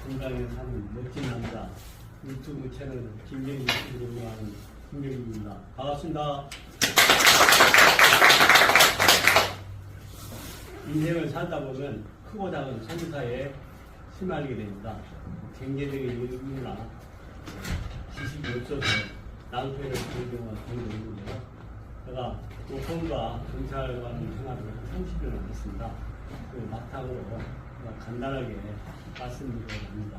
건강에 사는 멋진 남자 유튜브 채널 김경희 씨를 운영하는 김경희입니다. 반갑습니다. 인생을 살다 보면 크고 작은 소비사에 휘말리게 됩니다. 경제적인 여유나 지식이 없어서 낭패를 보는 경우가 종종 있는데요. 제가 노kon과 경찰관의 생활을 30년을 했습니다. 그 바탕으로 간단하게 말씀드리려고 합니다.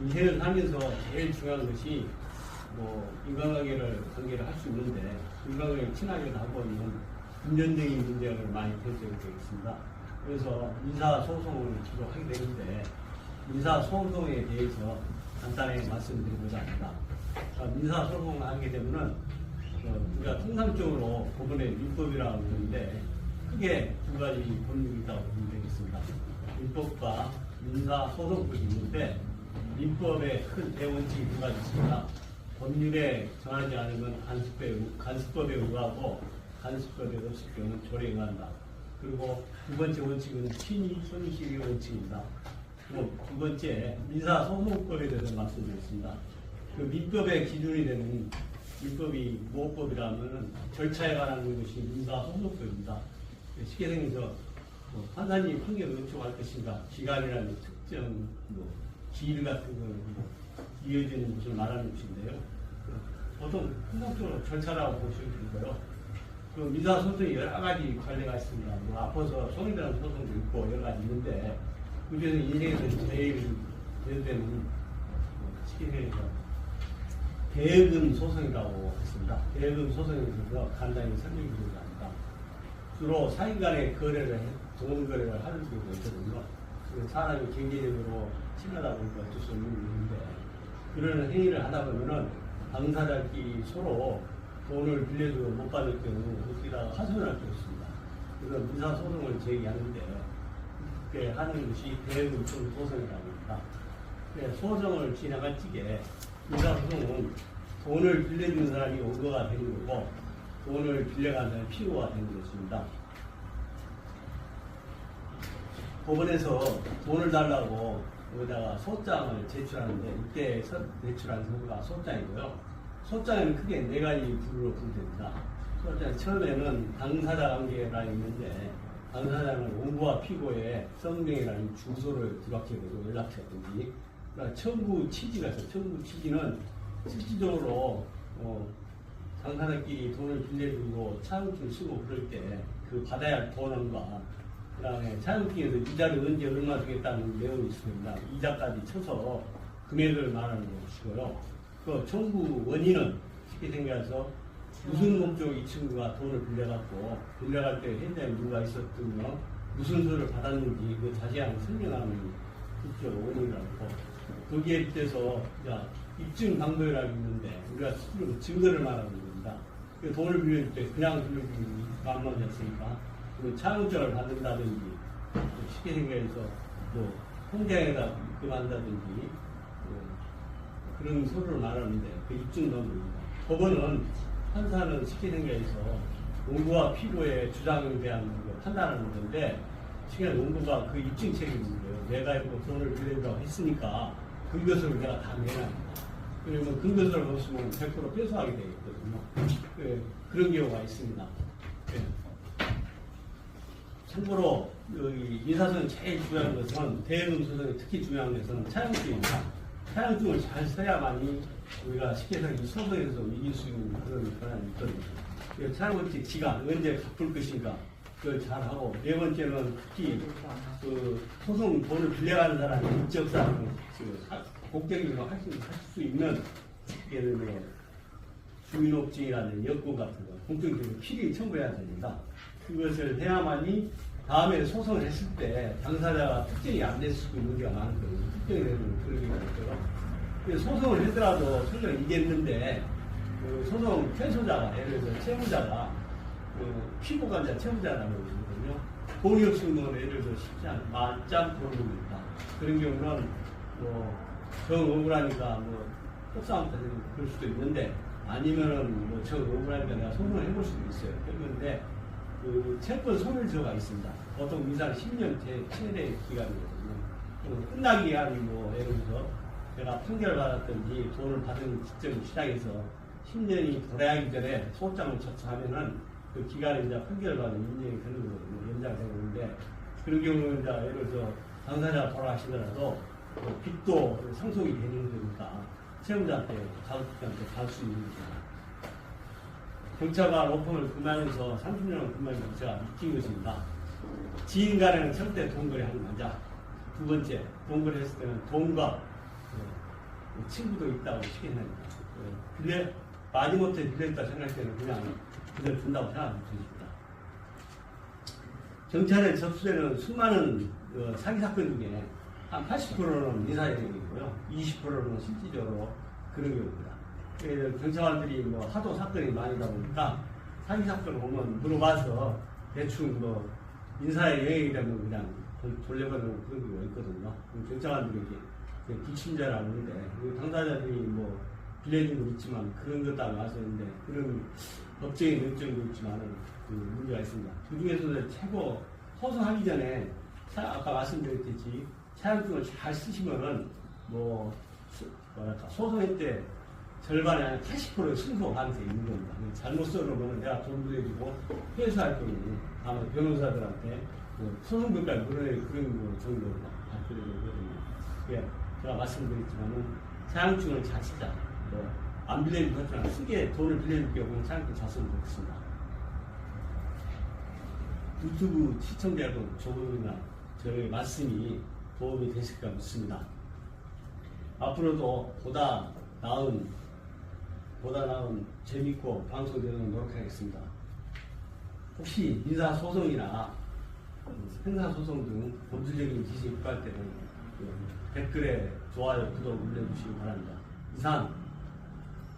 인생을 살면서 제일 중요한 것이 인간관계를 할 수 있는데 인간관계를 친하게 하고 있는 금전적인 문제를 많이 대처하게 되겠습니다. 그래서 민사소송을 주로 하게 되는데 민사소송에 대해서 간단하게 말씀드리고자 합니다. 민사소송을 하게 되면은 우리가 통상적으로 법원의 민법이라고 하는데 크게 두 가지 법률이 있다고 보면 되겠습니다. 민법과 민사소송법이 있는데 민법의 큰 대원칙이 두 가지 있습니다. 법률에 정하지 않으면 간습법에 의하고 간습법에 없을 경우는 조례에 의한다. 그리고 두 번째 원칙은 친위 손실의 원칙입니다. 그리고 두 번째 민사소송법에 대해서 말씀드리겠습니다. 그 민법의 기준이 되는 민법이 무엇법이라면 절차에 관한 것이 민사소송법입니다. 쉽게 생겨서 판사님이 판결을 요청할 것인가 기간이라는 특정 기일 같은 걸 이어지는 것을 말하는 것인데요. 보통 통상적으로 절차라고 보시면 되고요. 그 민사소송이 여러 가지 관례가 있습니다. 아파서 소송이라는 소송도 있고 여러 가지 있는데 그중에서 인생에서 제일 대두되는 쉽게 생겨서 대금 소송이라고 했습니다. 대금 소송에 대해서 간단히 설명드리고자 합니다. 주로 사인 간의 돈 거래를 하는 경우가 있거든요. 사람이 경제적으로 친하다 보니까 어쩔 수 없는 일인데 그런 행위를 하다 보면은 당사자끼리 서로 돈을 빌려주고 못 받을 경우 어디다가 하소연할 수 있습니다. 그래서 민사소송을 제기하는데 그렇게 하는 것이 대금 소송이라고 합니다. 소송을 진행할 적에 민사소송은 돈을 빌려주는 사람이 원고가 되는 거고 돈을 빌려간 사람이 피고가 되는 것입니다. 법원에서 돈을 달라고 여기다가 소장을 제출하는데 이때 제출한 서류가 소장이고요. 소장에는 크게 네 가지 부류로 분류됩니다. 소장 처음에는 당사자 관계가 있는데 당사자는 원고와 피고의 성명이라는 주소를 부각해서 연락처든지 그러니까 청구 취지가 있어요. 청구 취지는 실질적으로 당사자끼리 돈을 빌려주고 차용증을 쓰고 그럴 때 그 받아야 할 돈과 그 다음에 차용증에서 이자를 언제 얼마 주겠다는 내용이 있습니다. 이자까지 쳐서 금액을 말하는 것이고요. 그 청구 원인은 쉽게 생겨서 무슨 목적으로 이 친구가 돈을 빌려갈 때 현장에 누가 있었든요. 무슨 소리를 받았는지 그 자세한 설명하는 국적 원인이라고 거기에 대해서 입증 방법이라고 있는데 우리가 스스로 증거를 말하는 겁니다. 그 돈을 빌려줄 때 그냥 빌려주는 안 맞았으니까 그 차용증을 받는다든지 쉽게 생겨서 통장에다 입금한다든지 그런 소리를 말하는데 그 입증 방법입니다. 법원은 판사는 쉽게 생겨서 원고와 피고의 주장에 대한 판단하는 건데 시간에 원고가 그 입증 책임인 거예요. 내가 이거 돈을 빌려주라고 했으니까 근거서를 내가 다 내놔야 합니다. 그러면 근거서를 없으면 100% 빼서하게 되겠거든요. 그런 경우가 있습니다. 참고로 민사소송이 제일 중요한 것은 대금 소송이 특히 중요한 것은 차용증입니다. 차용증을 잘 써야만이 우리가 쉽게 해서 이 소송에서 이길 수 있는 그런 권한이 있거든요. 차용증 기간 언제 갚을 것인가 그걸 잘 하고 네 번째는 특히 소송 돈을 빌려가는 사람이 인적사항 공적으로 할 수 있는 예를 들어 주민옵증이라는 여권 같은 거 공적으로 필히 첨부해야 됩니다. 그것을 해야만이 다음에 소송을 했을 때 당사자가 특정이 안 됐을 수 있는 경우가 많거든요. 특정이 되는 그런 경우가 있고요. 소송을 하더라도 설령 이겼는데 소송 패소자가 예를 들어서 채무자가 피고관자 채무자라고 그러거든요. 돈이 없으면 예를 들어서 쉽지 않아요. 만짱 돈입니다. 그런 경우는 정 억울하니까 속상하다 그럴 수도 있는데 아니면은 정 억울하니까 내가 소송을 해볼 수도 있어요. 그런데 채권 소멸조가 있습니다. 보통 민사는 10년 최대 기간이거든요. 끝나기 위한 뭐 예를 들어서 제가 판결을 받았든지 돈을 받은 시점 시작해서 10년이 도래하기 전에 소장을 처처하면은 그 기간에 이제 판결을 받은 인정이 되는 거거든요. 연장되는데 그런 경우는 이제 예를 들어서 당사자가 돌아가시더라도 그 빚도 상속이 되는 거니까 채무자한테 가족한테 갈 수 있는 거죠. 경찰과 로펌을 근무하면서 30년을 근무하면서 제가 느낀 것입니다. 지인 간에는 절대 돈거래하는 남자. 두 번째, 돈거래했을 때는 돈과 친구도 있다고 시켜냅니다. 근데 마지못해 빌려있다 생각할 때는 그냥 그대로 준다고 생각하면 됩니다. 경찰에 접수되는 수많은 사기 사건 중에 한 80%는 민사회생이고요. 20%는 실질적으로 그런 경우입니다. 경찰관들이 뭐 하도 사건이 많이 나오니까 사기 사건을 보면 물어봐서 대충 뭐 인사에 영향이 되면 그냥 돌려보내는 그런 경우가 있거든요. 경찰관들이 불친절하고 하는데 당사자들이 뭐 빌려준 거 있지만 그런 것 따로 나서는데 그런 법적인 결정도 있지만은 그 문제가 있습니다. 그 중에서도 최고 소송하기 전에 아까 말씀드렸듯이 차량증을 잘 쓰시면은 뭐 뭐랄까 소송할 때 절반에 한 80%의 승소 가능성이 있는 겁니다. 잘못 써놓으면 내가 돈 부여주고 회수할 경우 아마 변호사들한테 소송비까지 물어낼 그런 거 정도로 발표되는 거거든요. 제가 말씀드렸지만은 차량증을 잘 쓰자. 안 빌려주면 그렇지만 쓰게 돈을 빌려줄 경우는 차량증 잘 쓰면 좋겠습니다. 유튜브 시청자 여러분 조금이나 저의 말씀이 도움이 되실까 믿습니다. 앞으로도 보다 나은 재밌고 방송되는 노력하겠습니다. 혹시 민사소송이나 행사소송 등 법률적인 지식이 필요할 때는 댓글에 좋아요, 구독 눌러주시기 바랍니다. 이상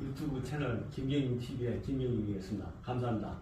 유튜브 채널 김경임TV의 김경임이었습니다. 감사합니다.